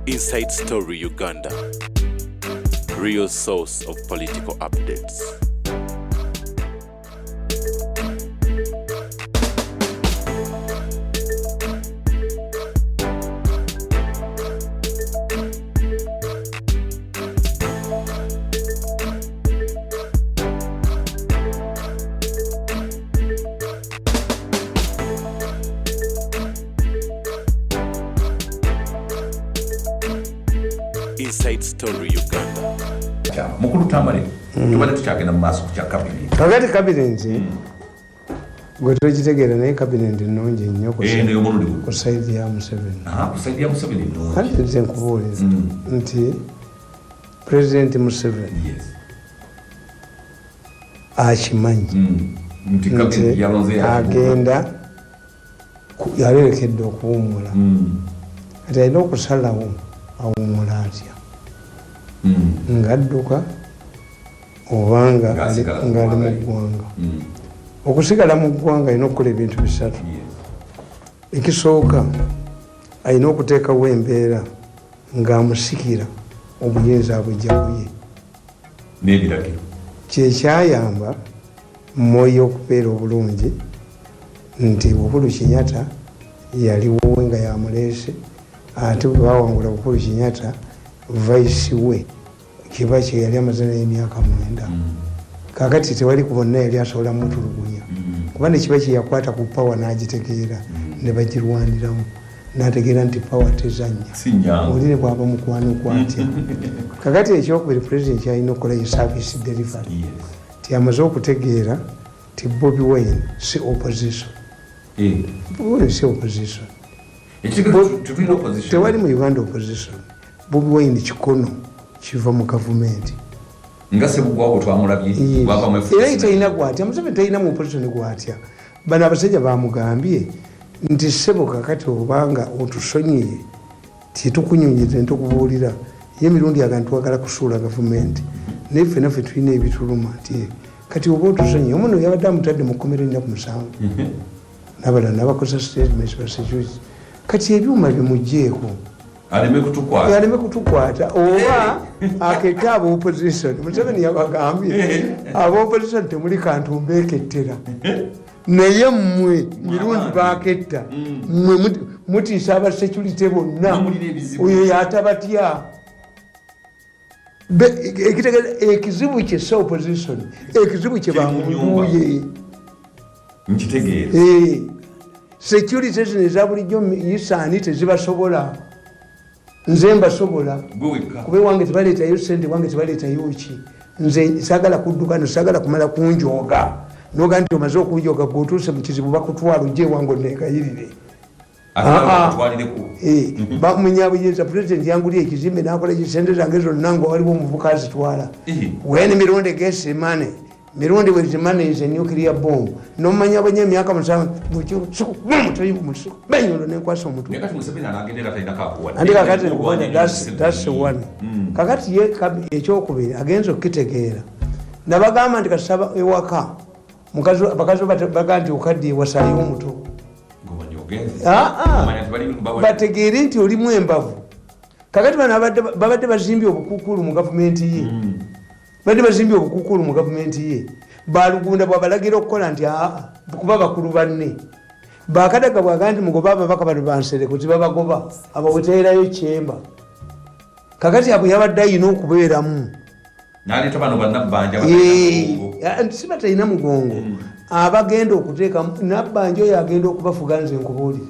Inside Story Uganda, real source of political updates. Inside Story Uganda. Mukulu Tamale, tubadde tukyagenda mu maaso ku kya cabinet. Kakati cabinet gwe tukitegera naye cabinet nnungi nnyo ku side ya Museveni. Ku side ya Museveni nnungi. Kati nze nkubuuliza nti President Museveni akimanyi nti agenda yalerekedde okuwummula kati alina okusalawo awummula atya ng'adduka obanga ali mu ggwanga. Okusigala mu ggwanga alina okukola ebintu bisatu. Ekisooka alina okuteekawo embeera ng'amusikira obuyinza abujja kuye n'ebiragiro kyekyayamba Moi okubeera obulungi nti Uhuru Kenyatta yaliwo nga yamuleese ate bwe bawangula Uhuru Kenyatta vice we kiba kye yali amazina y'emyaka 9 kakati tewali ku bonna yali asobola mutulugunya kuba ne kiba kye yakwata ku power n'agitegeera ne bagirwaniramu n'ategeera nti power tezannya olire bwaba mukwano kwatya kakati ekyokubiri president kyalina okukola ye service delivery amaze okutegeera ti Bobi Wine si opposition. Bobi Wine si opposition. Tewali mu Uganda opposition. Bobi Wine kikono kiva mu gavumenti. Nga Sebugwawo twamulabye baba mwefu. Era italina gwatya Museveni talina mu opposition gwatya. Bano abasajja bamugambye nti Sebo kakati obanga otusonyiye titukunyunyize ntukubuulira y'emirundi abantu twagala kusuula gavumenti. Nefe nafe tulina ebituluma nti kati oba otusonyiye omuno yabadde amutadde mu kkomera ennaku 7 n'abalala n'abakoze statements ba security kati ebyuma bimugjeeko aleme kutukwata oba akette aba opposition. Museveni yabagambye aba opposition temuli kantu mbeekettera naye mmwe mirundi baketta mmwe mutiisa aba security bonna oyo yatabatya ekizibu kye sa opposition ekizibu kye bamuduye nkitegeere security zino eza bulijjo yisaani tezibasobola nze mbasobola kuba wange tebaleetayo sente wange tebaleetayo ki nze sagala kudduka nosagala kumala kunjooga noga nti omaze okunjooga gwotuuse mu kizibu bakutwala ojje wange onneegayirire bamunyabuyinza president yangulye ekizimbe nakola kisente zange zonna nga waliwo omuvuka azitwala when mirundi gets money mirundi with money is a nuclear bomb nomanya abanye emyaka 7 benyolo nenkwasa omutwe andi kakati that's one kakati ye ekyokubiri agenza okitegeera nabagamba nti kasaba ewaka bakazi baga nti okaddi wasaliwo omuto bategeere nti olimu embavu kakati bano babadde bazimbye obukukulu mu gavumenti ye balugunda bwabalagira okukola nti kuba bakulu banne bakadaga bwaga nti mugoba ababaka bano bansereko tibabagoba abaweterayo kyemba kakati abo yabadde ayina okubeeramu siba talina mugongo abagenda okuteeka nabbanja oyo agenda okubafuga nze nkubuulire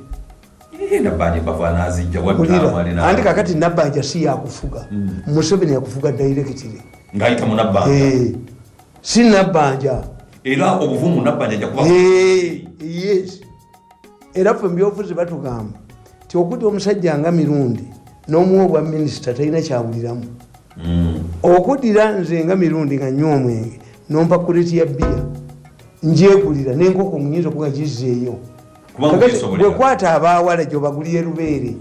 anti kakati nabbanja si yakufuga Museveni yakufuga directly ngayita mu nabbanja si nabbanja era obuvumu nabbanja jakuba yes era ffe mbyofuzi batugamba ti okuti omusajja nga mirundi n'omuwa obwa minisita talina kyawuliramu okudira nze nga mirundi nga nnyo omwenge nompa kureti ya bbiya njegulira n'enkoko munyinza okuga gizeeyo bwekwata abawala gyo baguliye lubeere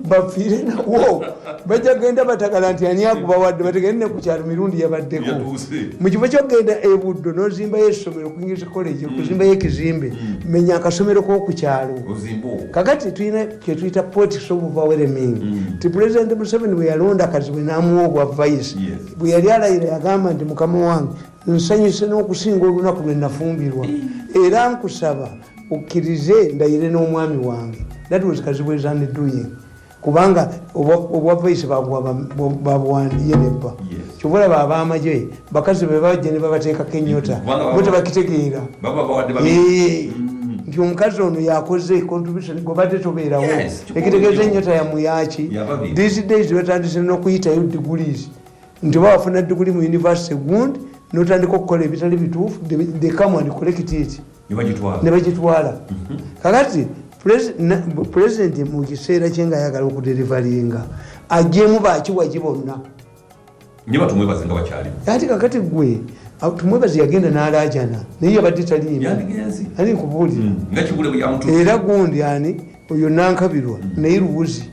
bafiire nawo bajja genda batagala nti ani akubawadde bategende ku kyalo mirundi yabaddeko mu kifo kyogenda ebuddo n'ozimbayo essomero kuingisa college kuzimbayo ekizimbe menya akasomero k'oku kyalo kakati tulina kyetuyita politics of overwhelming ti president Museveni bwe yalonda kazibu n'amuwa ogwa vice bwe yali alayira yagamba nti mukama wange nsanyuse n'okusinga olunaku lwe nafumbirwa era nkusaba ukkirize ndayire n'omwami wange that was Kazibu is doing kubanga obwa vice babuwandiye nebba kyobula baba amaje bakazi be bajje ne babateekako ennyota bo tebakitegeera nti omukazi ono yakoze contribution gobadde tobeerawo ekitegeeza ennyota yamuyaki these days batandise n'okuyitayo degrees nti bawafuna diguli mu university gundi n'otandika okukola ebitali bituufu they come and collect it ne bagitwala kakati president mu kiseera kye nga ayagala okuderivalinga ajjemu bakiwagi bonna ati kakati gwe tumwebazi yagenda n'alaajana naye yabadde taliimu ani nkubuulira era gundi ani oyo nankabirwa naye luwuzi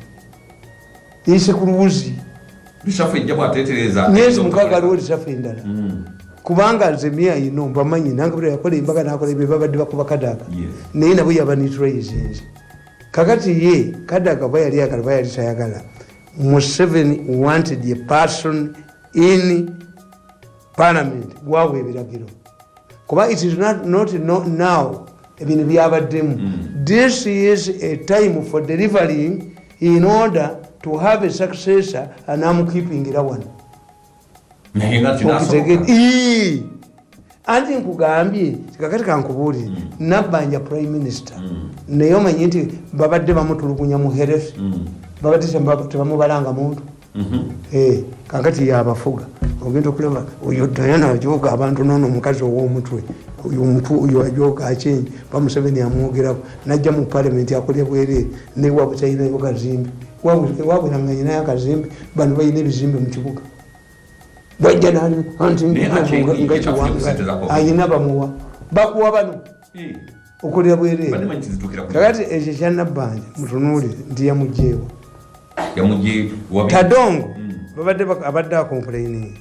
yise ku luwuzi myezi mukaaga aliwo lisafu endala kubanga nze myayino mbamanyi nankabirwa yakola embaga nakola ebyo babadde bakuba Kadaga naye nabo yaba neutralizinze kakati ye Kadaga bayali yagala bayali tayagala Museveni wanted a person in parliament gwawe ebiragiro kuba it is not now ebintu byabaddemu this is a time for delivering in order to have a successor and I'm keeping it one anti nkugambye kakati kankubuulire Nabbanja prime minister naye omanyi nti babadde bamutulugunya mu herefe babadde tebamubalanga muntu kakati yabafuga ogenda okulaba oyo Diana ajoga abantu nono omukazi ow'omutwe oyo ajoga akyenge Museveni amwogerako najja mu parliament akolye bwerere newabwe talinayo kazimbe wabwe nanganyinayo akazimbe bano balina ebizimbe mu kibuga bwajja nani anti ayina bamuwa bakuwa bano okolya bwerere kakati ekyo kya Nabbanja mutunuulire nti yamugjeewo Tadongo abadde akomplaining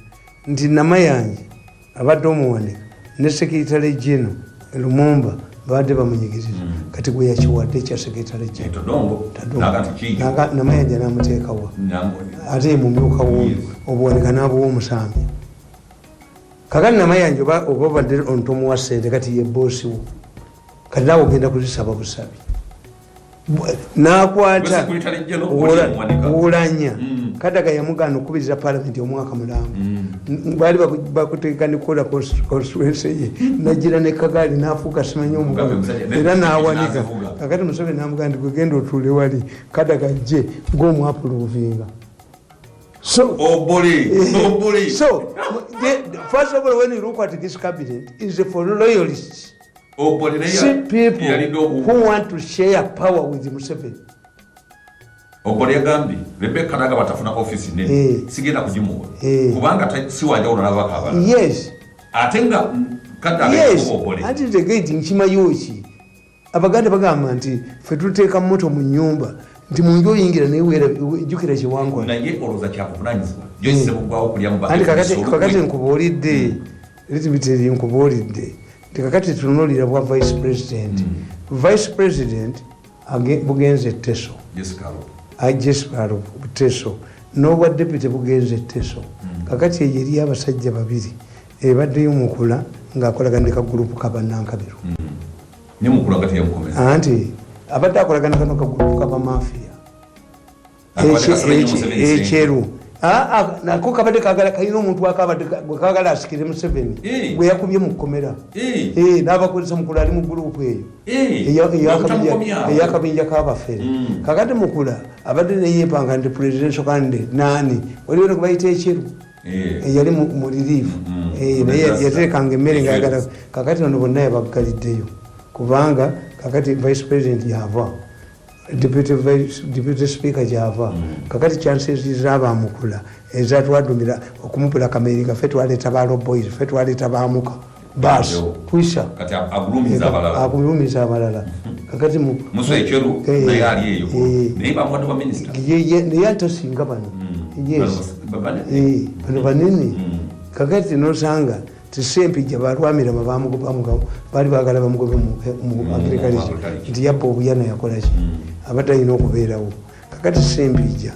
nti Namayanja abadde omuwanika ne sekitale Gino Lumumba babadde bamunyigiriza kati gwe yakiwadde ekya sekitale Gino Namayanja n'amuteekawa ate mumyuka obuwanika n'abuwa omusambi kakati Namayanja oba obadde ontomuwa ssente kati ye boosi wo kati naawe ogenda kuzisaba busabi nakwata Oulanya Kadaga yamugana okubiriza parliament omwaka mulambo bali bakuteeka nekola constituency ye nagira ne Kagaali n'afuuka simanyi omugaga era n'awanika kakati Museveni n'amugamba nti gwegenda otuule wali Kadaga jje ng'omwapulovinga so first of all when you look at this cabinet is for loyalists see people who want to share power with Museveni. Obole gambi Rebecca Kadaga batafuna office nene sigenda kujimuwa kubanga si wanja unalava kabala yes atenga Kadaga obole ati the gate nchima yochi abaganda bagamba nti fe tuteeka moto mu nyumba nti munjo yingira ne wera jukira kiwango na ye oloza kyakufunanyizwa joyce bugwawo kulya mba ati kakati nkubuulidde litibiteri nkubuulidde kakati tunulira bwa vice president vice president bugenze Teso Jescaro Teso n'obwa deputy bugenze Teso kakati yeri abasajja babiri ebadde yomukula ng'akolagana ka group kabanankabiro ne mukula kati yamukomeza anti abadde akolagana kano ka group kaba mafia ekyeru nako kabadde kagala kalina omuntu akabadde kagala asikire Museveni gwe yakubye mu kkomera n'abakozesa mukulu ali mu gurupu eyo eyakabinja k'abafere kakati mukula abadde neyepanga nti presidential candidate nani waliwo ne kubayita ekyeru eyali mu liriifu naye yateekanga emmere ngaayagala kakati ono bonna yabaggaliddeyo kubanga kakati vice president yava deputy speaker java kakati chances z'abamukula ezatwadumira okumupula kameringa fe twaleeta ba boys fe twaleeta bamuka basi kuisha kati agulumiza abalala kakati muso echeru na yali eyo neiba mwana wa minister ye atasinga bano yes bano banene kakati nosanga tisempija balwamira bamugobamuga bali bagala bamugobe mu agriculture nti yabbo obuyana yakola ki abatayina okubeerawo kakati sempija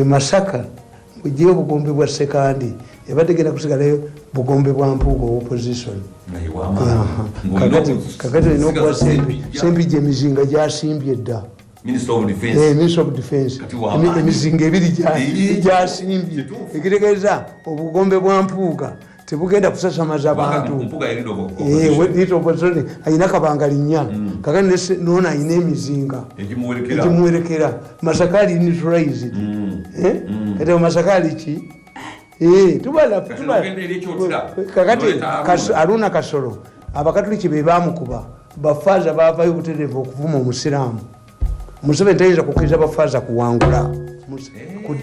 Masaka mugiye obugombe bwa sekandi ebategera kusigalayo bugombe bwa mpuugo opposition kakati olina okuba sempija emizinga gyasimbye dda Minister of Defense emizinga ebiri gyasimbye ekitegeeza obugombe bwa mpuuga tebugenda kusasamaza abantu ayina kabangali nnya kakati noona ayina emizinga egimuwerekera Masaka ali neutralized kati Masaka ali ki kakati Aruna Kasolo abakatuliki be bamukuba bafaaza baavayo obutereevu okuvuma omusiraamu Museveni tayinza kukkiriza bafaaza kuwangula ku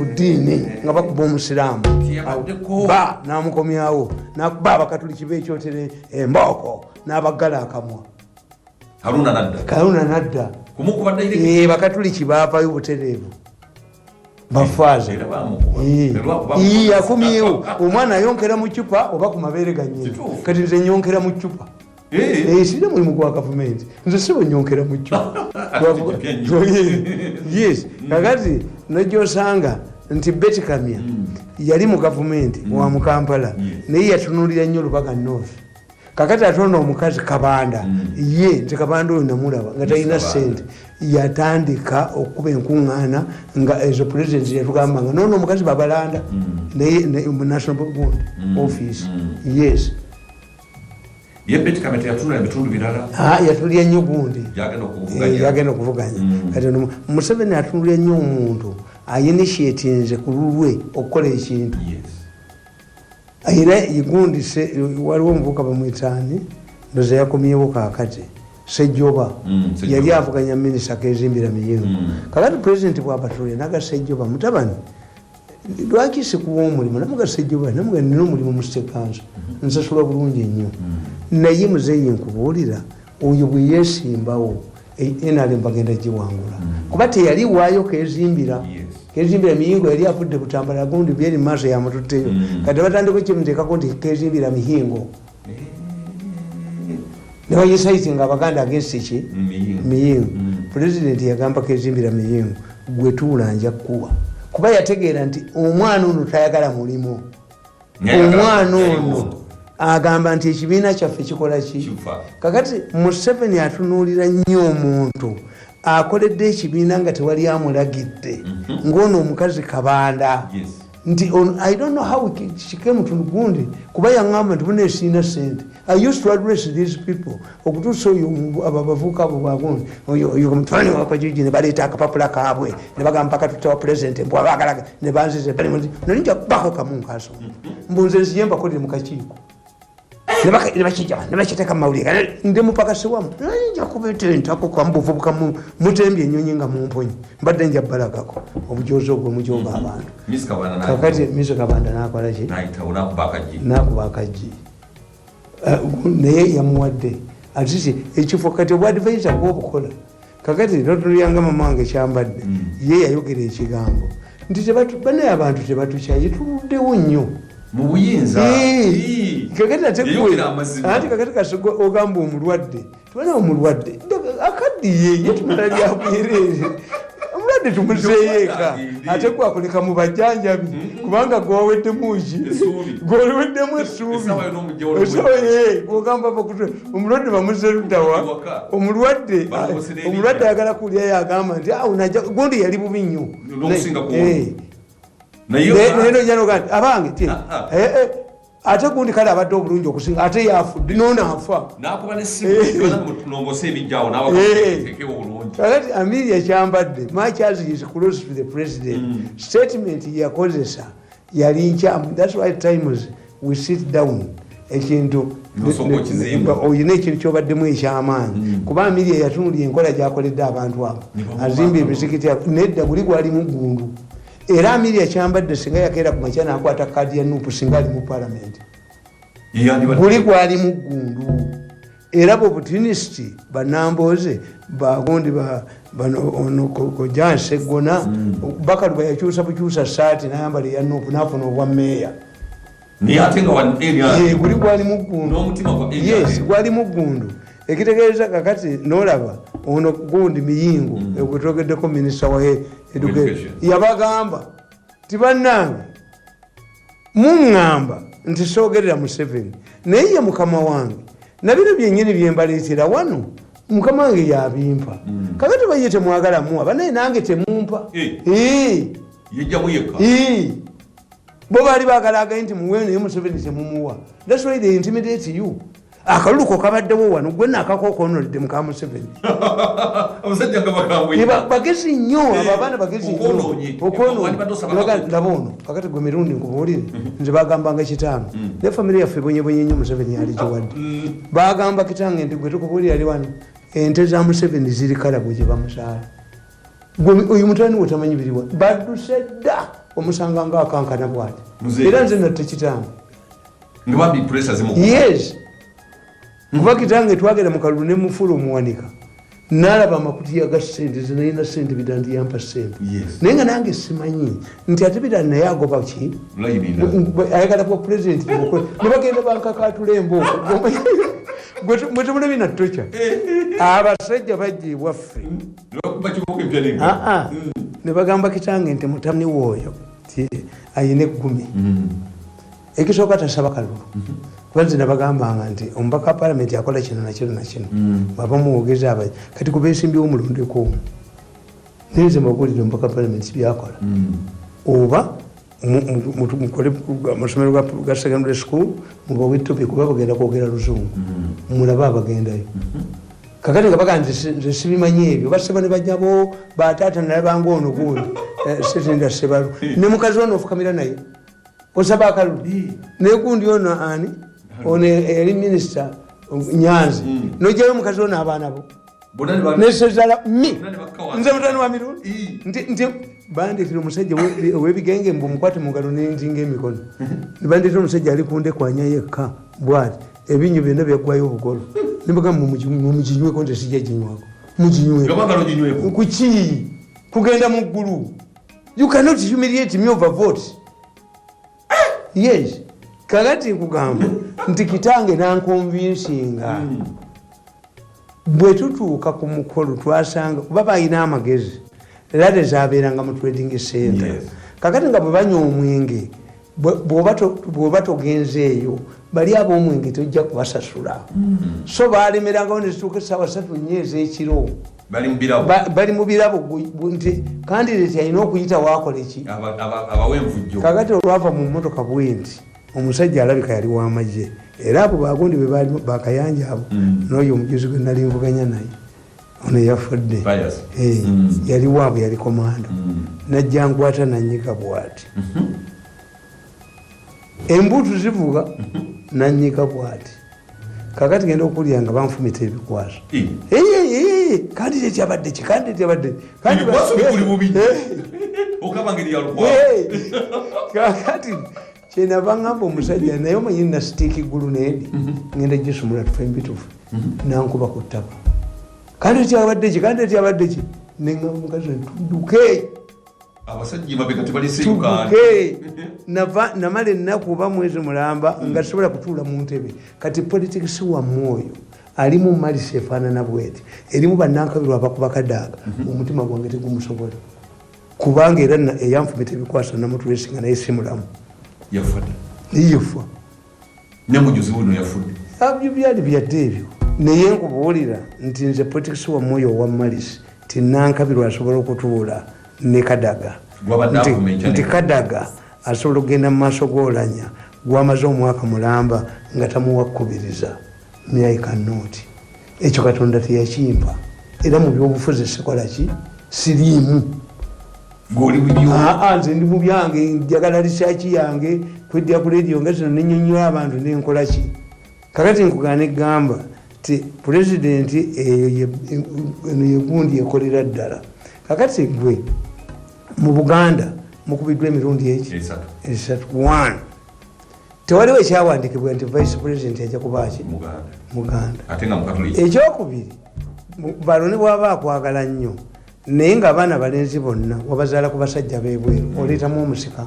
ddiini nga bakuba omusiraamu ba namukomyawo nakuba abakatuliki bekyotere embooko n'abagala akamwa Haruna nadda bakatuliki baavayo obutereevu bafaaza yakumyewo omwana ayonkera mu cupa oba ku mabeere ganye kati nze nyonkera mu cupa sirina mulimu gwa gavumenti nze sibo nyonkera mu cupa yes kakati najosanga nti Betty Kamya yali mu gavumenti wa mu Kampala naye yatunulira nnyo Lubaga North kakati atonda omukazi Kabanda ye nti Kabanda oyo namulaba nga talina ssente yatandika okuba enkuŋŋaana nga ezo president yatugamba nga noono omukazi babalanda naye mu National Bond Office yes Betty Kamya yatunula ebitundu birala yatulya nnyo gundi yagenda okuvuganya kati Museveni atunulya nnyo omuntu ayinitiatinze ku lulwe okukola ekintu era igundise waliwo omuvuka bamwitaani ndoza yakomyewo kakati Sejjoba yali avuganya minisita kezimbira miyingo kakati president bwabatulya naga Sejjoba mutabani lwaki sikuwa omulimu namuga Sejjoba namuga nina omulimu mu State Council nsasula bulungi ennyo naye muzeeyi nkubuulira oyo bwe yeesimbawo NRM bagenda giwangula kuba teyali waayo kezimbira miyingo yali avudde Butambala gundi byeri mu maaso yamututteyo kati batandika kyemuteekako nti kezimbira mihingo nebayisaitinga abaganda against ki miyingo president yagamba kezimbira miyingo gwe tuula nja kuwa kuba yategeera nti omwana ono tayagala mulimu omwana ono agamba nti ekibiina kyaffe kikola ki kakati Museveni atunuulira nnyo omuntu akoledde ekibiina nga tewali amulagidde ng'ono omukazi Kabanda nti I don't know how she came to gundi kuba yaŋŋamba nti buna esiina ssente I used to address these people okutuusa oyo abavuuka abo bwagundi oyo mutwani wakajiji ne baleeta akapapula kaabwe ne bagamba mpaka tutawa president mbwabagala ne banzize nali nja kubako kamu nkaaso mbunze nsiye mbakolere mu kakiiko nebakiteeka mumawulire ndi mupakasi wamu nja kubetentako kamubuvubuka mutembye ennyonyi nga mumponyi mbadde nja balagako obujozi ogwo mujoga abantu kakati Mr. Kabanda nakola ki nakuba akajji naye yamuwadde atisi ekifo kati obwadvisor bwobukola kakati notulyanga mama wange kyambadde ye yayogera ekigambo nti banaye abantu tebatukyaye tuluddewo nnyo mu buyinza kakati ate kakati kasigo ogamba omulwadde tubana omulwadde akaddiye ye tumala lyabwerere omulwadde tumuzeeyeeka ate gwakoleka mu bajjanjabi kubanga gwaweddemu ki gwaweddemu essuubi gwogamba omulwadde bamuze luddawa omulwadde ayagala kulya yagamba nti gundi yali bubi nnyo naye nojanoga abange ate gundi kale abadde obulungi okusinga ate yafudde nonafa kakati Amelia kyambadde much as he is close to the president statement yakozesa yali nkyamu. That's why times we sit down ekintu oyina ekintu kyobaddemu ekyamaanyi kuba Amelia yatunulya enkola gyakoledde abantu abo azimba emizikiti nedda guli gwalimu gundu era Amelia kyambadde singa yakeera ku makya nakwata kaadi ya Nuupu singa ali mu parliament guli gwali Muggundu era opportunist banamboze bagondi ono kojanse gona Bakaluba yakyusa bukyusa saati nayambala yanupu nafuna obwa meya guli gwali Muggundu yes gwali Muggundu ekitegeeza kakati nolaba ono gundi Miyingo ekutoogeddeko minisita wa education yabagamba tibannange muŋŋamba nti soogerera Museveni naye ye mukama wange nabino byennyini byembaleetera wano mukama wange yabimpa kakati baye temwagala muwa banaye nange temumpa bo baali baagala nti muwe naye Museveni temumuwa. That's why they intimidate you. Akaluluko kabaddewo wano gwe nakakookonolidde muka Museveni bagezi nnyo abo abaana bagezi nnyo okwonoonyi kakati gwe mirundi nkubuulire nze bagambanga kitange ne famire yaffe bonyebonye nnyo Museveni yali kiwadde bagamba kitange nti gwe tukubuulira ali wano ente za Museveni ziri kalabu gye bamusaala oyo mutani wotamanyi biriwa badduse dda omusanga nga akankana bwati era nze natte kitange yes kuba kitange twagera mu kalulu ne mufulu omuwanika nalaba amakutiya ga ssente zinalina ssente bidandi yampa ssente naye nga nange simanyi nti ate bidandi naye agoba ki ayagala kuba pulezidenti ne bagenda bankakatula emboko gwe temulabi nattoca abasajja bajja ewaffe ne bagamba kitange nti mutamani wooyo ti ayina 10 ekisooka tasaba kalulu kubanze nabagambanga nti omubaka wa palamenti akola kino nakino nakino baba muwogeza abayi kati kubeesimbyewo mulondeko neze mbagulire omubaka wa palamenti byakola oba mukole amasomero ga secondary school mubawe topic kuba bagenda kwogera luzungu mulaba abagendayo kakati nga baga nze sibimanyi ebyo baseba ne bajjabo bataata nalabanga ono gundi setenda sebalu ne mukazi ono ofukamira naye osaba akalulu naye gundi ono ani ono yali minisita Nyanzi nojayo mukazi ono abaana bo nesezala nze mutani wa mirundi nti bandetera omusajja owebigenge mbu mukwate mungalo nenzinga emikono nibandetera omusajja ali kundekwanya yekka bwati ebinyu byonna byaggwayo obugolo nibagamba mumuginyweko nti sijja ginywako muginyweko kuki kugenda mu ggulu you cannot humiliate me over vote yes kakati nkugamba nti kitange nankonvinsinga bwe tutuuka ku mukolo twasanga kuba balina amagezi lade zabeeranga mu trading center kakati nga bwe banywa omwenge bw'oba togenzeeyo bali ab'omwenge tojja kubasasula so balemerangawo ne zituuka essaawa 3 ez'ekiro bali mu birabo nti kandidate alina okuyita waakola eki kakati olwava mu mmotoka bwenti omusajja alabika yali w'amagye era abo bagundi bwe baali bakayanja abo n'oyo omujuzi gwe nali nvuganya naye ono yafudde yali waabwe yali komando najja nkwata nanyika bwati embuutu zivuga nanyika bwati kakati genda okulya nga banfumita ebikwaso kandidate abadde ki kakati kyena bangamba omusajja naye omanyi na sitiiki iggulu needi ngenda gisumula tufe mbitufu nankuba ku ttaka kandidate abadde ki nengamba mukazi ntuduke namala ennaku oba mwezi mulamba nga sobola kutuula mu ntebe kati politikisi wammwe oyo alimu malisi efaanana bweti erimu bannankabirwa abakuba kadaaga omutima gwange tegumusobola kubanga era eyanfumita ebikwasa namutwesinga naye simulamu yafa byali byadde ebyo naye nkubuulira nti nze politikisi wammwe oyo owa malisi tinankabirwa asobola okutuula ne kadaga nti kadaga asobola okugenda mu maaso g'olanya gwamaze omwaka mulamba nga tamuwakkubiriza myaikanoti ekyo katonda teyakimpa era mu byobufuzi sikolaki siriimu nze ndi mu byange njagala risaaki yange kweddya ku lediyo nga zino nenyonyola abantu nenkolaki kakati nkugana egamba ti pulezidenti eyo yegundi ekolera ddala kakati gwe mu Buganda mukubiddwa emirundi eki 1 tewaliwo ekyawandikibwa nti vice president ajja kubaki muganda ekyokubiri baloni bwaba akwagala nnyo naye nga abaana balenzi bonna wabazaala ku basajja bebweru oleetamu omusika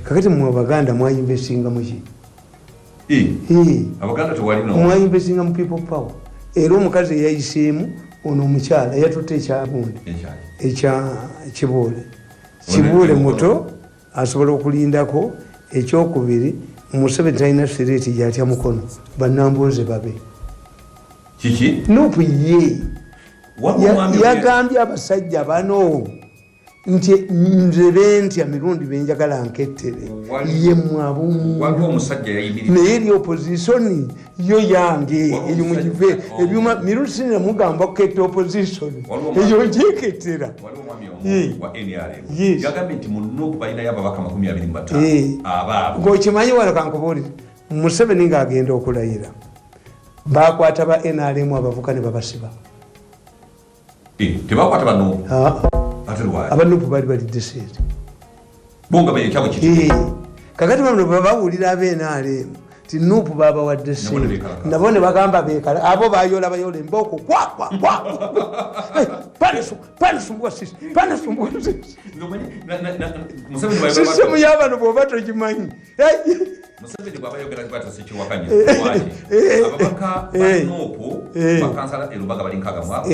kakati mwe baganda mwayinvesinga muki mwayinvesinga mu people power era omukazi eyayiseemu ono omukyala yatutte ekyabundi ekya kibuule muto asobola okulindako. Ekyokubiri Museveni talina sireti gyatya mukono bannambooze babe kiki Nuupu ye yagambye abasajja bano nti nze ntya mirundi benjagala nkettere ye mwabumu naye eri opposition yo yange eyo mugive ebyuma mirundi sinina mugamba oketta opposition eyo gyekettera ng'okimanyi wano kankubuulire Museveni ng'agenda okulayira bakwata ba NRM abavuka ne babasiba abanupu bali balidde seeti kakati bano babawulira aba NRM ti Nuupu babawadde seeti nabo ne bagamba beekala abo bayola emboko panesumbuwa sisemu y'abano bw'oba togimanyi Museveni bwaba yogera kwata sekiwakanye ababaka Nuupu bakansala erubaga bali nkaga mwabo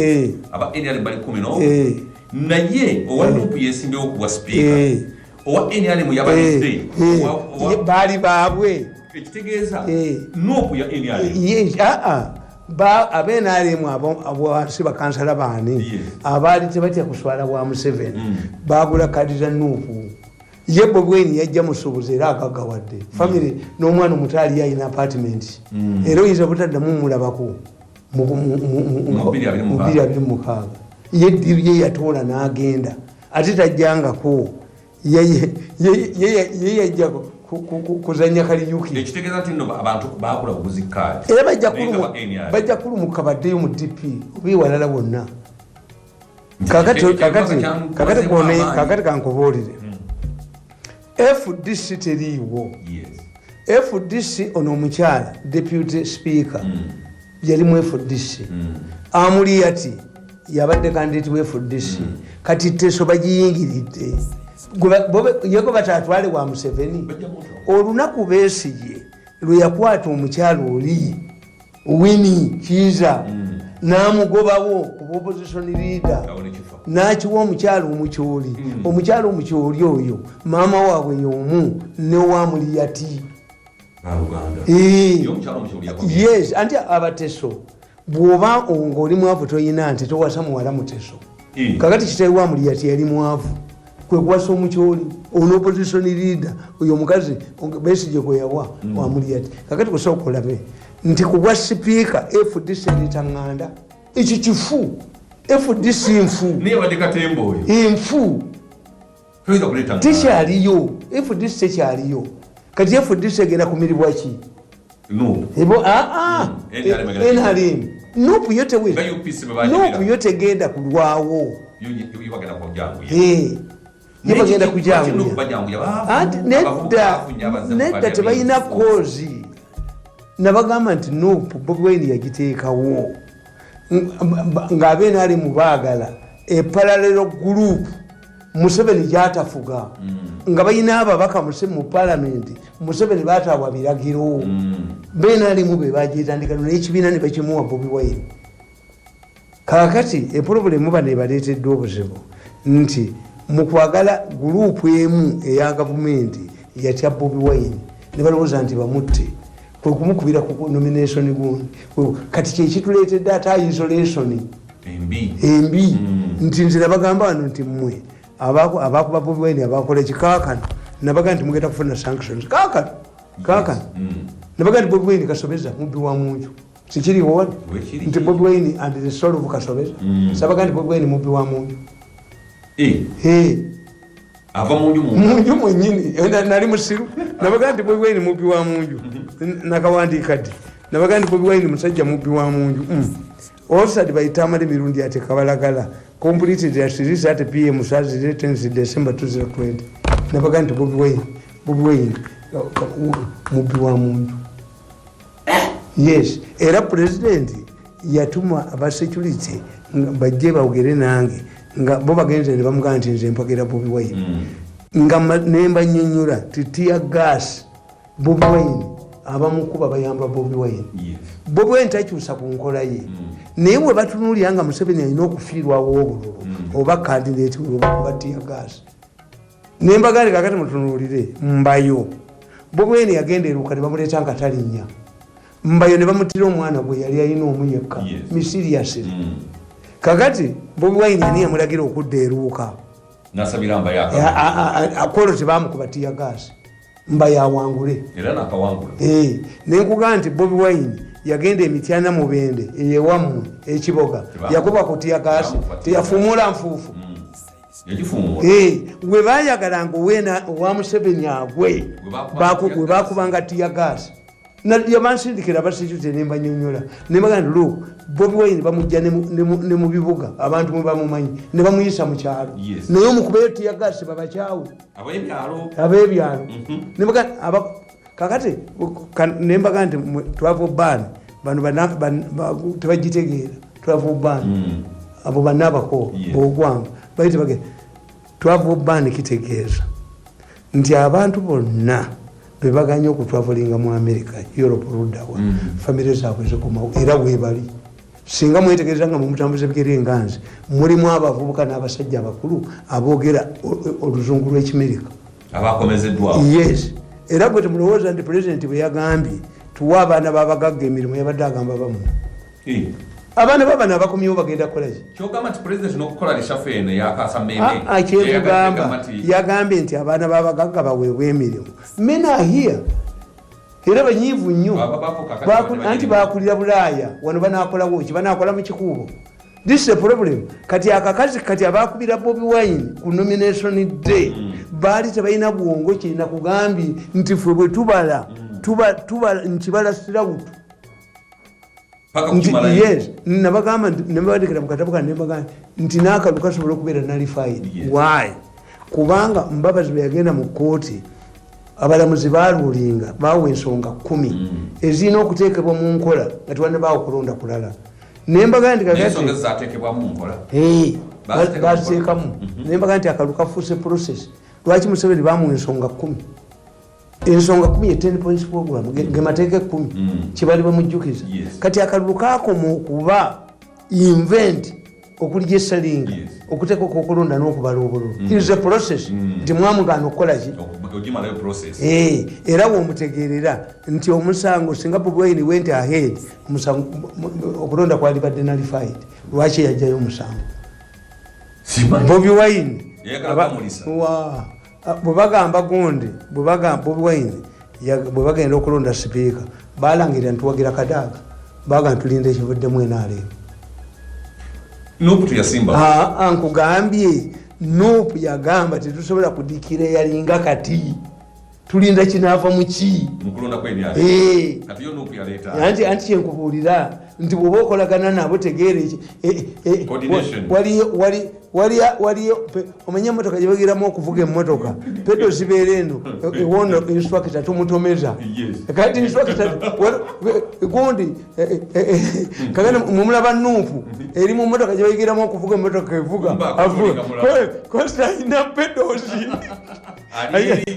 aba NRM bali 10 naye owa Nuupu yesimbewo kuwa speaker owa NRM yabalizde bali baabwe ekitegeeza Nuupu ya NRM aba NRM abo si bakansala baani abaali tebatya kuswala bwa Museveni bagula kadi za Nuupu ye Bobi Wine yajja musuubuza era agaggawadde family n'omwana omuto ali alina apartment era oyinza butaddamu mulabako mu 2026 ye diri ye yatoola n'agenda ate tajjangako ye yajja kuzanya kaliyuki ekitegeeza nti nno abantu baakula obuzikkaali era bajja kulumuka baddeyo mu DP obi walala bonna kakati kankubuulire FDC teriiwo FDC ono omukyala deputy speaker yali mu FDC amuli ati yabadde candidate wa FDC kati teso bagiyingiridde yego batatwale wa Museveni olunaku Besigye lwe yakwata omukyala oli Winnie Kiza n'amugobawo ku opposition leader n'akiwa omukyala omukyoli omukyala omukyoli oyo maama waabwe y'omu ne wamuli ati yes anti abateso bw'oba ng'oli mwavu toyina nti towasa muwala muteso kakati kitali wamuli ati yali mwavu kwe kuwasa omukyoli ono opposition leader oyo omukazi Besigye gwe yawa wamuli ati kakati kusooka olabe nti kugwa sipiika FDC litanganda ekyo kifu FDC nfu niye badikatembo oyo enfu tekyaliyo FDC tekyaliyo kati FDC egenda kumiribwa ki NRM Nuupu yo tegenda kulwawo ye bagenda kujanguya nedda tebalina kozi nabagamba nti Nuupu Bobi Wine yagiteekawo ng'abe NRM mubaagala parallel group Museveni gyatafuga nga balina ababaka mu parliament Museveni baatawa biragiro NRM be bagyetandika n'ekibiina ne bakimuwa Bobi Wine kakati eproblemu bano ebaleetedde obuzibu nti mu kwagala gurupu emu eya gavumenti yatya Bobi Wine ne balowooza nti bamutte kwe kumukubira ku nomination gundi kati kyekituleetedde ate isolation embi nti nze nabagamba wano nti mmwe abakuba Bobi Wine abakola ekikaakano nabaga nti mugenda kufuna sanctions kaakano nabaga nti Bobi Wine Kasobeza mubbi wa munju sikiriwo wano nti Bobi Wine and the soul of Kasobeza sabaga nti Bobi Wine mubbi wa munju ava munju mwenyini nali musiru nabaga nti Bobi Wine mubbi wa munju nakawandiika ddi nabaga nti Bobi Wine musajja mubbi wa munju offered bayitama mirundi ate kabalagala completed their series at PM Saturday 10 December 2020 nabaga nti Bobi Wine mubbi wa muntu. Yes, era president yatuma aba security bajje bawogere nange nga bo bagenze ne bamugamba nti nze mpagira Bobi Wine nga nemba nnyonnyola titia gas Bobi Wine abamukuba bayamba Bobi Wine. Bobi Wine takyusa ku nkola ye naye bwe batunuulira nga Museveni alina okufiirwawo obululu oba candidate oba kuba tia gas nemba gale kakati mutunuulire mbayo Bobi Wine yagenda eruka ne bamuleeta nga talinnya mbayo ne bamutira omwana gwe yali alina omuyekka misiriasiri kakati Bobi Wine ani yamulagira okudda eruuka nasabira mbayo akolo tebamukuba tia gas mbayo awangule era nakawangula nenkuga nti Bobi Wine yagenda emityana mubende eyewammwe ekiboga yakuba ku tia gas teyafumula nfuufu gwe bayagalanga owa Museveni agwe gwe bakubanga tia gas yabansindikira abasecurity nemba nyonyola nemagamba nti look Bobi Wine bamujja ne mu bibuga abantu mwe bamumanyi ne bamuyisa mu kyalo naye omukubayo tia gas babakyawe ab'ebyalo kakati nembaga nti travel ban bano tebagitegeera travel ban abo bannabako bogwanga baite bage travel ban kitegeeza nti abantu bonna bebaganya okutwavalinga mu America Europe luddawa famire zaabwe zikomawo era webali singa mwetegereza nga mumutambuze bigere enganzi mulimu abavubuka n'abasajja abakulu aboogera oluzungu lw'Ekimerika abakomezeddwawo. Yes, era bwe temulowooza nti president bwe yagambye tuwa abaana b'abagagga emirimu yabadde agamba bamu abaana babana abakomyewo bagenda kukola ki kyogamba nti president n'okukola lishafu eno yakasa meme kyekugamba yagambye nti abaana b'abagagga baweebwa emirimu mena here era banyiivu nnyo anti bakulira Bulaaya wano banakolawo ki banakola mu kikuubo. This is a problem. Kati akakazi kati abakubira Bobi Wine ku nomination day baali tebalina bwongo kirina kugambi nti fwe bwe tubala nkibala sirawutu. Yes, nabagamba nembadikira mu katabo kange nembagamba nti n'akalulu kasobola okubeera nullified. Why? Kubanga Mbabazi bwe yagenda mu kooti abalamuzi baaluulinga baawa ensonga 10 ezirina okuteekebwa mu nkola nga tewanne baawo kulonda kulala. Nembaga nti kakati zateekebwa mu nkola baziteekamu nembaga nti akalulu kafuuse process. Lwaki Museveni baamuwa ensonga 10? Ensonga 10 ye 10 points program gemateeke 10 kibali bamujjukiza. Kati akalulu kaakoma okuba invent okulijja essalinga okuteeka okulonda n'okubala obululu. It is a process nti mwamugaana okukola ki era bw'omutegeerera nti omusango singa Bobi Wine went ahead okulonda kwali badde nullified. Lwaki yajjayo omusango Bobi Wine bwe bagamba gundi bwe bagamba Bobi Wine bwe bagenda okulonda sipiika baalangira ntuwagira Kadaga baga ntulinde ekivuddemu enaaleero Nupu tuyasimba nkugambye Nupu yagamba tetusobola kudikira yalinga kati tulinda kinaava mu ki mukulonda kw'ebyalo kati yo Nupu yaleeta anti kyenkubuulira nti bw'oba okolagana nabo tegeera waliyo omanye emmotoka gye bagiramu okuvuga emmotoka pedo zibeera eno ewono instructor tumutomeza kati instructor gundi kagana mumulaba Nuupu eri mu mmotoka gye bagiramu okuvuga emmotoka evuga kosta ina pedozi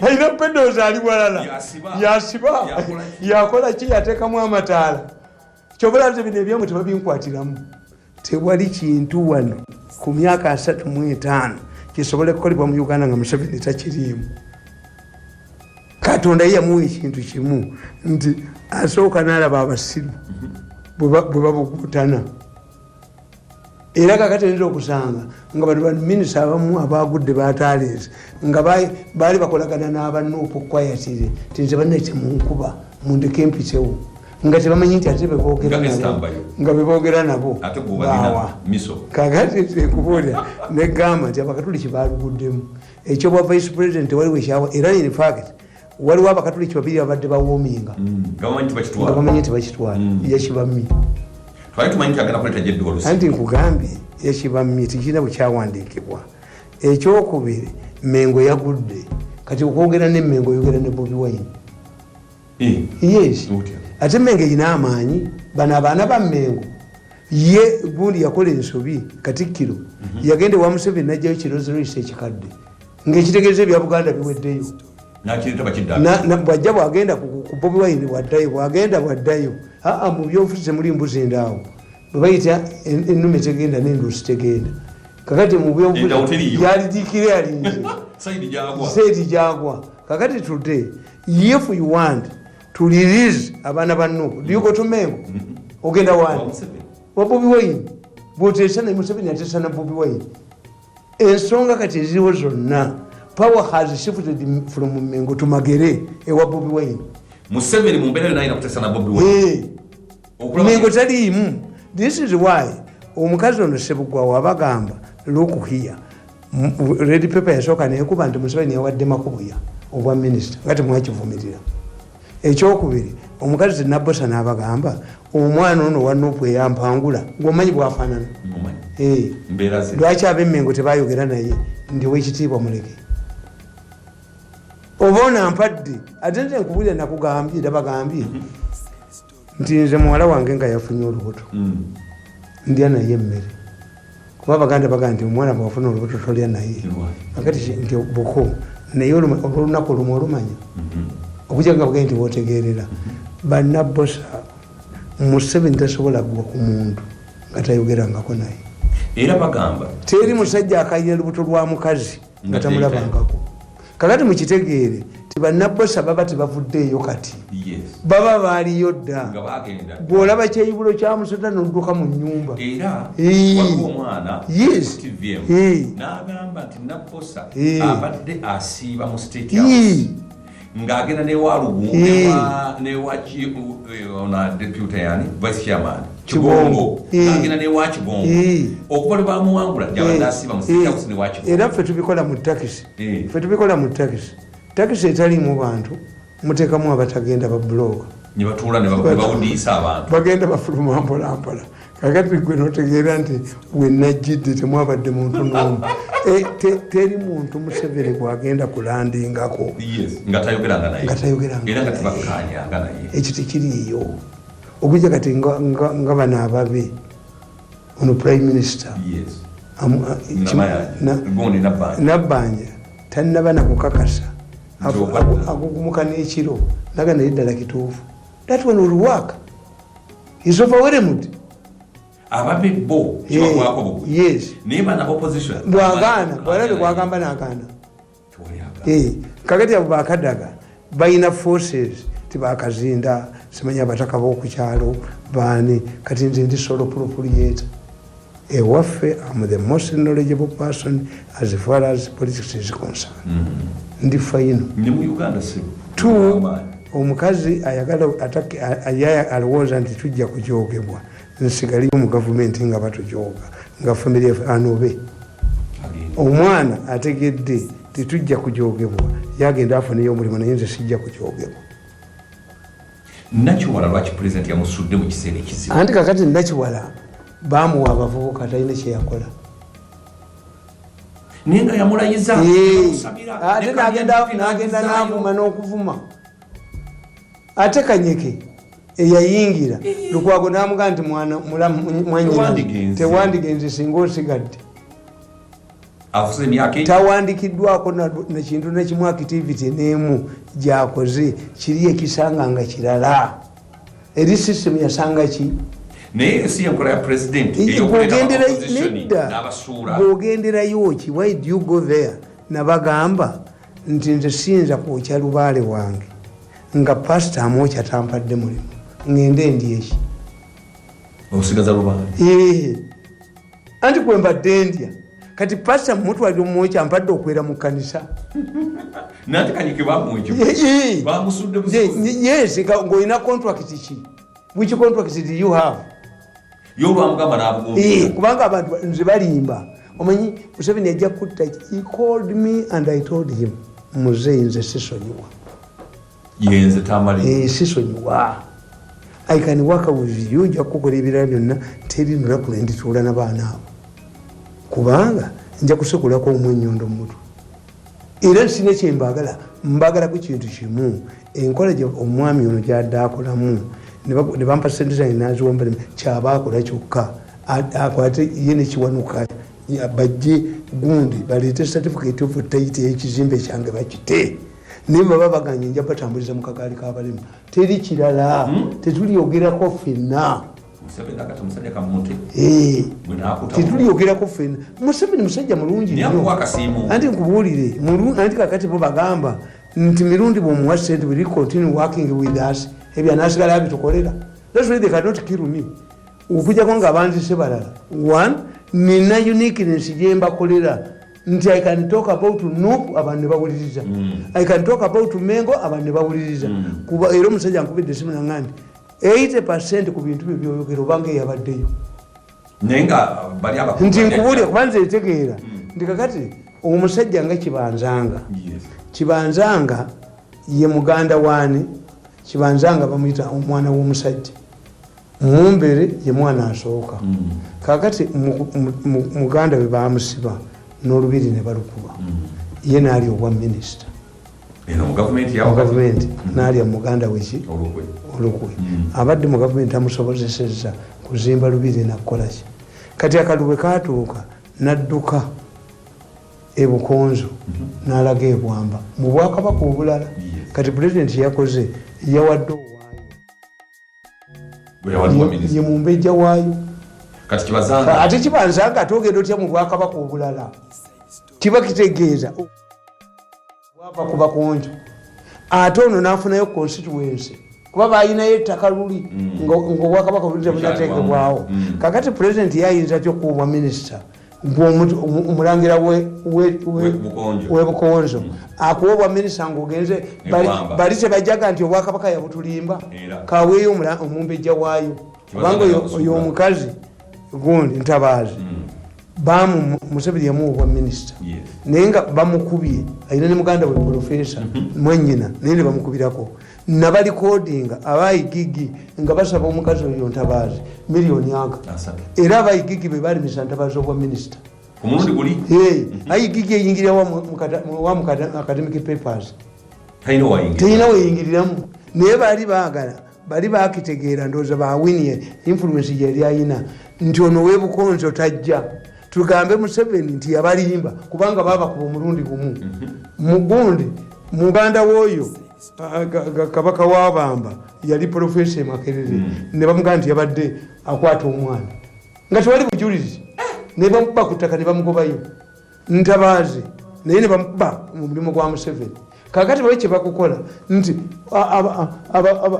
alina pedozi ali walala yasiba yakola ki yateekamu amataala kyobala nti bino ebyamwe tebabinkwatiramu. Tewali kintu wano ku myaka 35 kisobole kukolebwa mu Uganda nga Museveni takiriimu. Katonda ye yamuwa ekintu kimu nti asooka n'alaba abasiru bwe babukutana. Era kakati nira okusanga nga bano minisita abamu abagudde bataleeze nga baali bakolagana n'abanuupu kwayatire ti nze bannayite munkuba mundeke mpitewo nga tebamanyi nti ate nga beboogera nabo bawa kakati tekubuulira negamba nti abakatuliki baaluguddemu ekyo bwa vice president waliwo ekyawa era in fact waliwo abakatuliki babiri abadde bawoominga nga bamanyi nti bakitwala yakibammi anti nkugambye yakibammi tikirina bwe kyawandiikibwa. Ekyokubiri Mengo yagudde kati okwogera ne Mengo oyogera ne Bobi Wine yes ate Mmengo ina amaanyi bano abaana ba Mmengo ye gundi yakola ensobi Katikkiro yagende wa Museveni najjayo kirozirwisa ekikadde ng'ekitegeeza ebya Buganda biweddeyo bwajja bwagenda ku Bobi Wine bwaddayo bwaddayo mu byobufuzi temuli mbuzi endaawo bwe bayita ennume tegenda n'enduusi tegenda kakati mu byobufuzi yalidiikire yalinze Saidi Jagwa kakati today if you want to release abaana ba Nuupu do you go to Mmengo ogenda wani wa Bobi Wine bw'oteesa ne Museveni ateesa na Bobi Wine ensonga kati eziriwo zonna power has shifted from Mmengo to Magere ewa Bobi Wine Museveni mu mbeera yonna ayina kuteesa na Bobi Wine Mmengo taliimu. This is why omukazi ono Sebugwa wabagamba look here Red Paper yasooka neekuba nti Museveni yawadde Makubuya obwa minisita nga temwakivumirira. Ekyokubiri omukazi Nabbosa n'abagamba omwana ono wa Nuupu eyampangula ng'omanyi bwafaanana lwaki ab'Emmengo tebayogera naye ndi w'ekitiibwa muleke oba onampadde ate nze nkubulira nakugambye dabagambye nti nze muwala wange nga yafunye olubuto ndya naye emmere kuba Abaganda bagamba nti omwana bwafuna olubuto tolya naye akati nti buko naye olunaku olumu olumanya okujja nga bagenda nti bwotegeerera Bannabbosa Museveni tasobola gwa ku muntu nga tayogerangako naye era bagamba teri musajja akayina lubuto lwa mukazi nga tamulabangako kakati mukitegeere ti Bannabbosa baba tebavuddeeyo kati baba baaliyo dda bw'olaba kyeyibulo kya musota nodduka mu nnyumba era omwana n'agamba nti Nabbosa abadde asiiba mu State House ng'agenda newalugu newa deputy yani vice chairman Kibongo ng'agenda newa Kibongo okuba lwe bamuwangula yabadde asiiba mu State House newa Kibongo era ffe tubikola mu takisi etaliimu bantu muteekamu abatagenda babuloga ne batuula ne bawudiisa abantu bagenda bafuluma mpolampola kakati gwe notegeera nti wenajjidde temwabadde muntu n'omu teri muntu Museveni gwagenda kulandingako nga tayogeranga naye era nga tebakkaanyanga naye ekyo tekiriiyo okujja kati nga bano ababe ono prime minister Nabbanja tannaba nakukakasa akugumuka n'ekiro naga naye ddala kituufu that one will work is overwhelmed ababe bo kibakwako bugu yes naye bana opposition bwagaana bwalabe bwagamba n'agaana kakati abo bakadaga balina forces tibakazinda simanya abataka b'okukyalo baani kati nze ndi solo proprietor ewaffe am the most knowledgeable person as far as politics is concerned ndi fayino ndi mu Uganda si omukazi ayagala alowooza nti tujja kujoogebwa nsigaliyo mu gavumenti nga batujooga nga famire anobe omwana ategedde titujja kujoogebwa yagenda afuneyo omulimu naye nze sijja kujoogebwa Nakiwala lwaki president yamusudde mu kiseera ekizibu anti kakati Nakiwala bamuwa abavubuka talina kyeyakola nenga yamulayiza ate n'agenda n'avuma n'okuvuma ate Kanyeke eyayingira Lukwago n'amugamba nti mwanyina tewandigenze singa osigadde tawandikiddwako nekintu nekimu activity n'emu gyakoze kiri ekisanga nga kirala eri system yasanga ki naye si enkola ya president bw'ogenderayo ki why do you go there nabagamba nti nze siyinza kwokya lubaale wange nga pasita amwokya tampadde mulimu ngende endyeki osigaza lubaale anti kwembadde ndya kati pasita mumutwalire omwokya ampadde okwera mu kkanisa nanti Kanyike bamusudde yes ng'olina contract ki which contract do you have yolwamugamba n'abugumba kubanga abantu nze balimba omanyi Museveni ajja kutta he called me and I told him muzeeyi nze sisonyiwa yenze tamali sisonyiwa I can work with you nja kukola ebirala byonna teri lunaku lwendituula n'abaana abo kubanga nja kusekulako omwenyundo mu mutwe era sine mbagala ku kintu kimu enkola omwami ono gyadde akolamu ne bampa sente zange naziwambalimu kyabakola kyokka akwate ye nekiwanuka bajje gundi baleete certificate of title y'ekizimbe kyange bakite naye baba baganye nja batambuliza mu kagaali k'abalema teri kirala tetulyogerako ffenna tetulyogerako ffenna Museveni musajja mulungi nnyo anti nkubuulire anti kakati bo bagamba nti mirundi bwomuwa sente will continue working with us ebyo anasigala abitukolera that's why they cannot kill me okujjako nga bandise balala one nina uniqueness gyembakolera nti I can talk about Nup abantu ne bawuliriza I can talk about Mengo abantu ne bawuliriza kuba era omusajja nkubidde simu nangandi 80% ku bintu byoyogera obanga yabaddeyo nenga bali aba nti nkubulira kubanza etegeera ndi kakati omusajja nga Kibanzanga ye muganda wani Kibanzanga bamuyita omwana w'omusajja Mumbere ye mwana asooka kakati muganda we bamusiba n'olubiri ne balukuba ye naali obwa minisita government naali muganda weki olukwe abadde mu government amusobozesezza kuzimba lubiri nakolaki kati akalubwe katuuka nadduka ebukonzo n'alaga ebwamba mu bwakabaka obulala kati president yakoze yawadde ye mumbejja waayo ate Kibanzanga atogenda otya mu bwakabaka obulala kiba kitegeeza bwava ku bakonjo ate ono n'afunayo constituency kuba bayinayo ettaka luli ng'obwakabaka bulira bunateekebwawo kakati president yayinza kyokuwa minisita omulangira w'ebukonzo akuwa obwa minisita ng'ogenze bali tebajjaga nti obwakabaka yabutulimba kaweeyo omumbejja waayo kubanga oyo omukazi gundi Ntabaazi Museveni yamuwa obwa minisita naye nga bamukubye alina ne muganda we profesa mwenyina naye ne bamukubirako nabalikodinga abayigigi nga basaba omukazi oyo Ntabaazi miliyoni aga era abayigigi be balimisa Ntabaazi obwa minisita ayigigi eyingirira wa academic papers teyina weyingiriramu naye baali baagala bali bakitegeera ndowooza bawinie influence yali ayina nti ono w'ebukonzo tajja tugambe Museveni nti yabalimba kubanga babakuba omulundi gumu mugundi muganda w'oyo kabaka w'Abamba yali Profesa Makerere ne bamugamba nti yabadde akwata omwana nga tewali bujulizi ne bamuba ku ttaka ne bamugobayo Ntabaazi naye ne bamuba mu mulimu gwa Museveni kakati bawe kye bakukola nti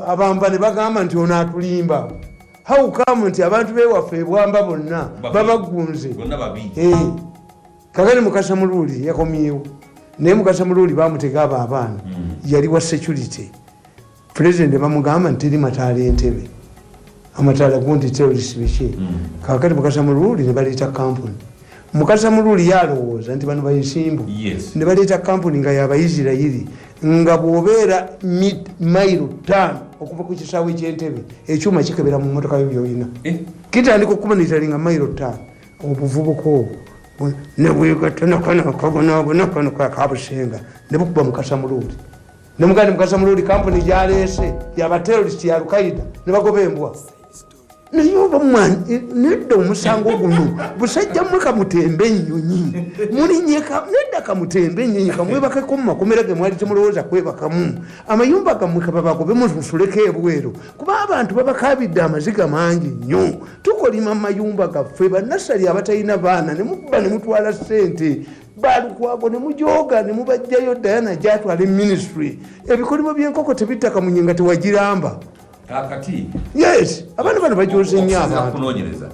Abamba ne bagamba nti ono atulimba how come nti abantu bewaffe ebwamba bonna babagunze kakati Mukasa Mululi yakomyewo naye Mukasa Mululi bamutega abo abaana yali wa security president bamugamba nti teri mataala Entebbe amataala gundi terrorist biki kakati Mukasa Mululi ne baleeta kampuni Mukasa Mululi yalowooza nti bano bayisimbu ne baleeta kampuni nga y'Abayisirayiri nga bw'obeera mayiro 5 okuva ku kisaawe ky'Entebbe ekyuma kikebera mu mmotoka yo by'olina kitandika okumanitalinga mayiro 5 obuvubuka obwo ne bwegatta nakano kabusenga ne bukuba Mukasa Mululi ne mugandi Mukasa Mululi kampuni gyaleese y'abaterrorist ya Al-Qaeda ne bagoba embwa naye oba mwani nedda omusango guno busajja mmwe kamutembe ennyonyi mulinyeka nedda kamutembe ennyonyi kamwebakeko mu makomera ge mwali temulowooza kwebakamu amayumba gammwe kababagobe musuleko ebweru kuba abantu babakabidde amaziga mangi nnyo tukolima mu mayumba gaffe bannasali abatalina baana ne mukuba ne mutwala ssente balukwago ne mujooga ne mubajjayo Diana gyatwala ministry ebikolimo by'enkoko tebittaka mu nyinga tewagiramba kakati yes abantu bano bajoze nnyo kunoonyereza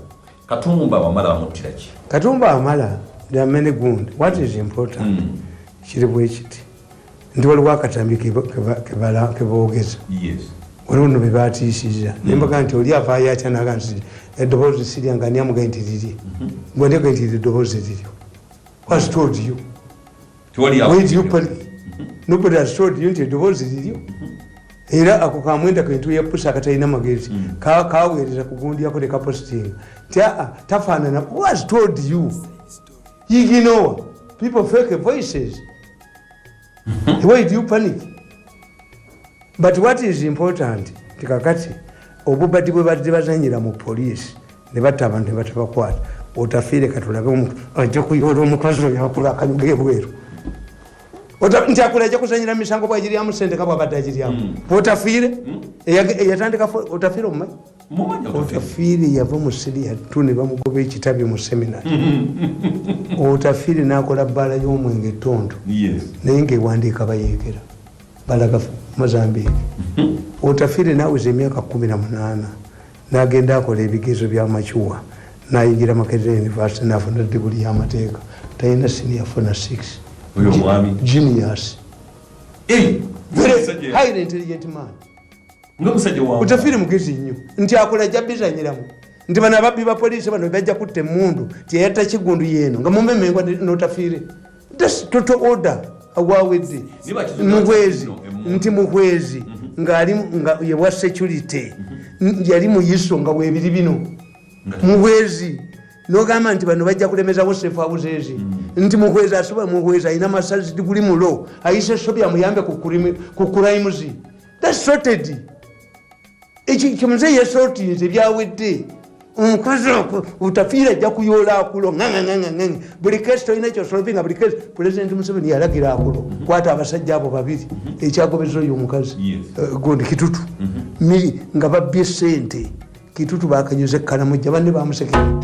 Katumba Wamala bamuttira ki Katumba Wamala there are many good what is important kiri bwe kiti ndi waliwo akatambi keboogeza waliwo no bebatiisiza nembaga nti oli avaayo atya naga nti eddoboozi siryanga ani amugaye nti liri mbwe ndega nti eddoboozi liryo has told you nobody has told you nti eddoboozi liryo era ako kamwenda kentu yapusa akatalina magezi kaweereza kugundyako ne kapositinga tafaanana who has told you ignore people fake voices Why do you panic? But what is important, tikakati obubadi bwe badde bazanyira mu police ne batta abantu ne batabakwata otafiire katulabe omuntu ajja kuyola omukazi oyo akula akanyuga ebweru nti akula ajja kuzanyira misango bwagiryamu sente kabwa badde agiryamu otafiire eyatandika otafiire omumanyi otafiire yava mu Syria tu ne bamugoba ekitabi mu seminary otafiire n'akola bbaala y'omwenge ettondo naye ng'ewandiika bayeekera balaga Mozambique. Otafiire naweza emyaka 18 n'agenda akola ebigezo by'amakyuwa n'ayingira Makerere University n'afuna diguli y'amateeka talina senior afuna 6 oyo mwami genius very highly intelligent man n'omusajja wa Otafiire mugezi nnyo nti akola jabizanyiramu nti bano ababbi ba poliisi bano bajja kutta emmundu tiyatta kigundu yeeno nga mumemengwa n'Otafiire. That's total order awawedde muhwezi nti muhwezi ng'ali nga yewa security yali muyiso nga bwebiri bino muhwezi n'ogamba nti bano bajja kulemezawo safe houses nti muhwezi asobola muhwezi alina masazi diguli mulo ayise sobya muyambe ku crimes. That's sorted. Kimuze yesortinze byawedde omukazi Otafiire ajja kuyola akulo nganganganganga buli kesi tolina ekyosolvinga buli kesi President Museveni yalagira akulo kwata abasajja abo babiri ekyagobeza oyo omukazi gundi Kitutu nga babbye sente Kitutu bakanyuza ekkalamujja banne bamusekera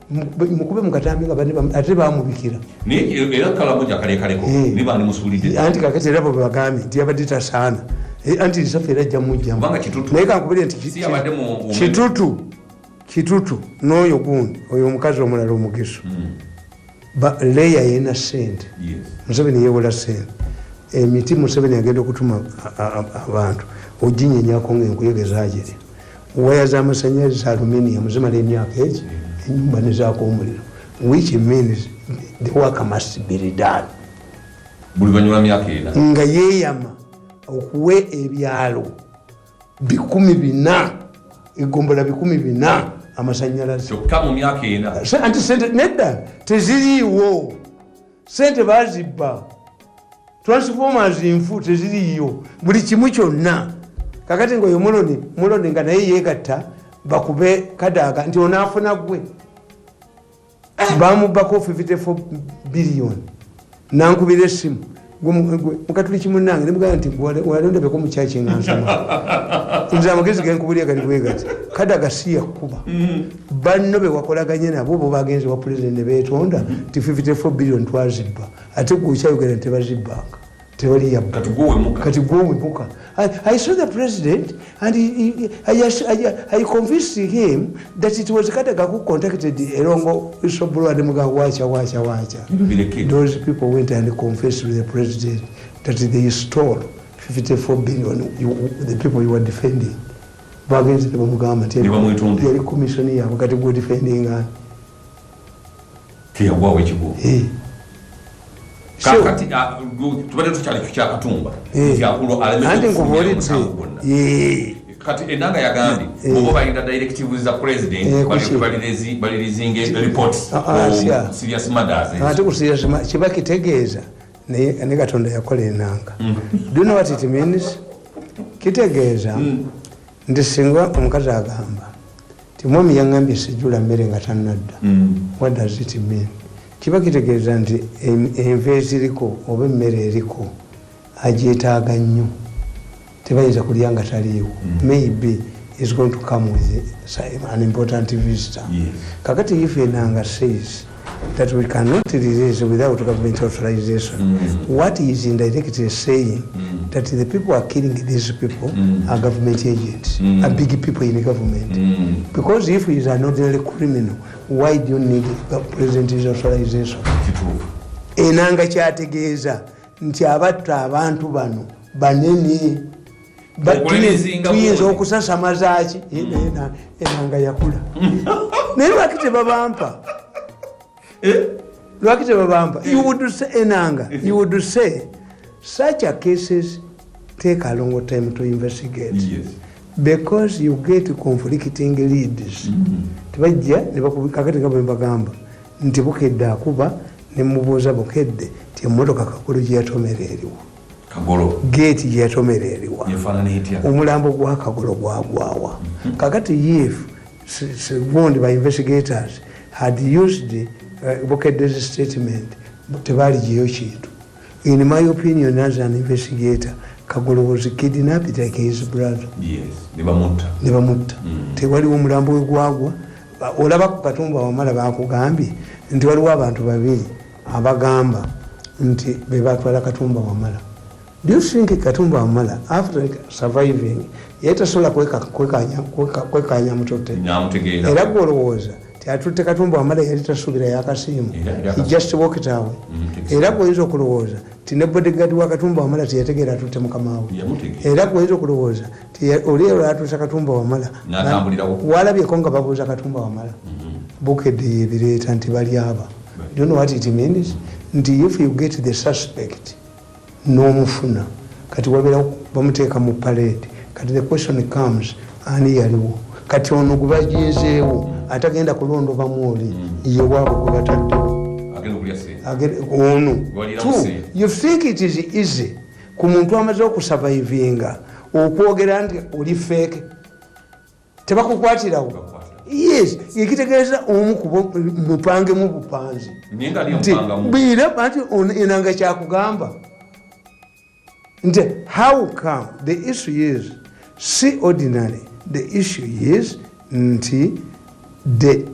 mukube mukatambi nga banne ate bamubikira era kalamujja kalekaleko ne bandi musuulidde anti kakati era bo bagambye nti yabadde tasaana anti lisaffe era ajja mujjamu naye kankubire nti Kitutu n'oyo gundi oyo omukazi omulala omugiso leya yena sente Museveni yewola sente emiti Museveni agenda okutuma abantu oginyenyako ng'enkuyege zagiri waya z'amasanyalaze za aluminium zimala emyaka egi ennyumba nezaako omuliro which means the work must be done buli banyula myaka ena nga yeeyama okuwe ebyalo 400 egombola 400 amasanyalaze kyokka mu myaka ena anti sente nedda teziriiwo sente bazibba transformers nfu teziriiyo buli kimu kyonna kakati ngaoyo muloni nga naye yeegatta bakube kadaaga nti onaafuna gwe bamubbako 54 billion nankubira essimu mukatuli kimunange nemugamba nti walondebeko mukyaki nga nsoma nze amagezi genkubulya gali bwegati kadaga si yakkuba banno bewakolaganye nabo bo bagenzi wa pulezidenti ne beetonda ti 54 billion twazibba ate gukyayogera nti tebazibbanga tewali yabba kati gwowemuka. I saw the president and I convinced him that it was Kadaga who contacted Erongo Isobro and Muga wacha. Those people went and confessed with the president that they stole 54 billion, the people you were defending. Against the Mugama, the commission here, we got to go defending. Kakati tubadde tukyali kukyakatumba anti nkubulidde kati enanga yagambye oba balina directives za president balirizinge reports serious matters ate ku serious kiba kitegeeza ne Katonda yakola enanga. Do you know what it means? Kitegeeza nti singa omukazi agamba ti mwami yangambye sijjula mmere nga tannadda. What does it mean? Kiba kitegeeza nti enva eziriko oba emmere eriko agyetaaga nnyo tebayinza kulya nga taliiwo. Maybe is going to come with an important visitor. Kakati if enanga says that we cannot release without government authorization, what is indirectly saying that the people are killing these people are government agents, are big people in the government. Because if he is an ordinary criminal, why do you need the president's authorization? Enanga kyategeeza nti abatta abantu bano banene tuyinza okusasamaza ki enanga yakula naye lwaki tebabampa lwaki tebabampa? You would say enanga, you would say such a cases take a long time to investigate. Because you get conflicting leads. Tibajja ne bakakati nga bwe bagamba nti bukedde akuba ne mubuuza bukedde ti emmotoka kakulu gye yatomera eriwo Kagolo gate yatomereriwa yefanana etya omulambo gwa Kagolo gwagwawa kakati if warned by investigators had used Bukedde's statement tebaligiyo kintu. In my opinion as an investigator Kagolo was kidnapped like his brother. Yes, nebamutta. Tewaliwo omulambo we gwagwa. Olaba ku Katumba Wamala bakugambye nti waliwo abantu babiri abagamba nti be batwala Katumba Wamala. Do you think Katumba Wamala after surviving yetasobola kwekanya mutote? Era gwolowooza atutte Katumba Wamala yali tasuubira yakasiimu. He just walked away. Era gwoyinza okulowooza ti ne bodyguard wa Katumba Wamala teyategeera atutte mukama we. Era gwoyinza okulowooza ti oli olwo atuusa Katumba Wamala walabyeko nga babuuza Katumba Wamala Bukedde yebireeta nti bali aba. Do you know what it means? Nti if you get the suspect n'omufuna kati wabeera bamuteeka mu parade kati the question comes ani yaliwo kati ono gwe bajeezeewo atagenda kulondoba mwoli ye waabo gwe bataddewo ono. You think it is easy ku muntu amaze okusurvivinga okwogera nti oli fake tebakukwatirawo? Yes, ekitegeeza omu kubo mupange mu bupanzi bwira anti enanga kyakugamba nti how come the issue is see ordinary the issue is nti the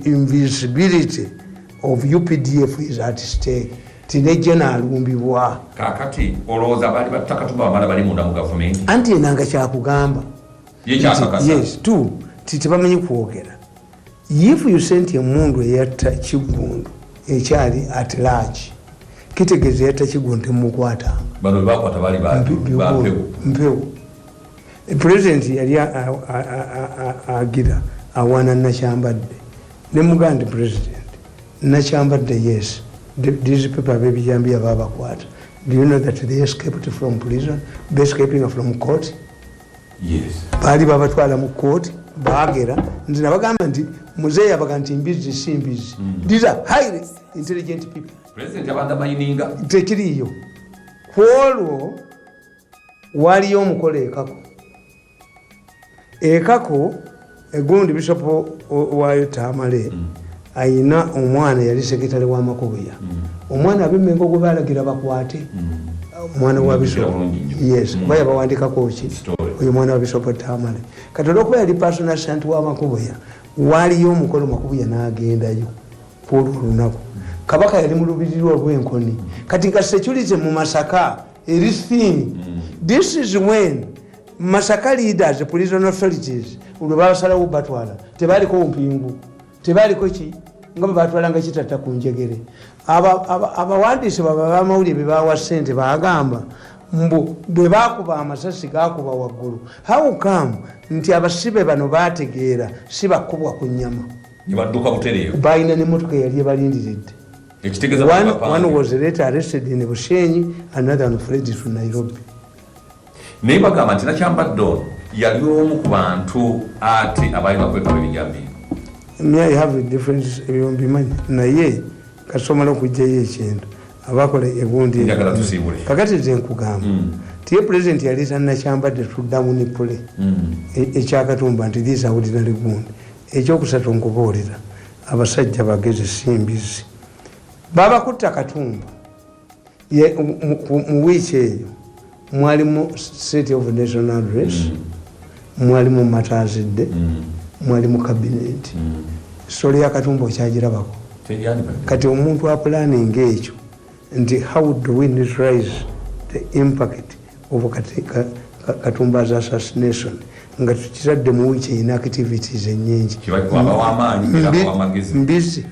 invisibility of UPDF is at stake. Tinejena alumbibwa kakati olowooza bali batta Katumba Wamala bali munda mu government anti enanga kyakugamba yes tu titebamenyi kwogera. If you sent emundu eyatta Kigundu ekyali at large kitegeeza yatta Kigundu temukwatanga bano bakwata bali mpewo. President yali agira awana Nakyambadde nemugandi president Nakyambadde yes these people bebijambiya babakwata. Do you know that they escaped from prison? They escaping from court? Yes. Bali babatwala mu court bagera nti nabagamba nti muzeeyi abaga nti mbizi si mbizi. These are highly intelligent people. President abanda mayininga tekiriyo kwolwo waliyo omukolo ekako egundi Bishop wa Tamale ayina omwana yali sekretary wa Makubuya. Omwana abemengo gwe balagira bakwate omwana wa Bishop yes baya bawandika kochi oyo mwana wa Bishop Tamale katodo okuba yali personal assistant wa Makubuya waliyo omukolo Makubuya n'agendayo kwolulunaku Kabaka yali mu lubirirwa lw'enkoni kati nga security mu Masaka eri thin. This is when Masaka leaders, prison authorities ulwo basalawo batwala tebaliko mpingu tebaliko ki nga batwala nga kitata ku njegere. Abawandiisi b'amawulire bebawa ssente bagamba mbu bwe bakuba amasasi gakuba waggulu. How come nti abasibe bano bategeera si bakubwa ku nnyama nibadduka butereeyo balina n'emmotoka yali ebalindiridde. One was later arrested in Bushenyi, another one fled to Nairobi. Naye bagamba nti Nakyambadde ono yali omu ku bantu ati abalina kwetaba ebijambiya. I have a difference ebyombimanya naye kasomala okugyayo ekintu abakola egundi kakati nze nkugamba tiye president yaleeta Nakyambadde tuddamu ne pule ekyakatumba nti these are ordinary gundi. Ekyokusatu nkubuulira abasajja bagezi simbizi babakutta Katumba mu wiiki eyo mwalimu State of National Address mwalimu Matazidde mwalimu cabinet. Story ya Katumba okyagirabako kati omuntu apulaninga ekyo nti how do we neutralize the impact of Katumba's assassination nga tukitadde mu wiiki eyina activities ennyingi mbizi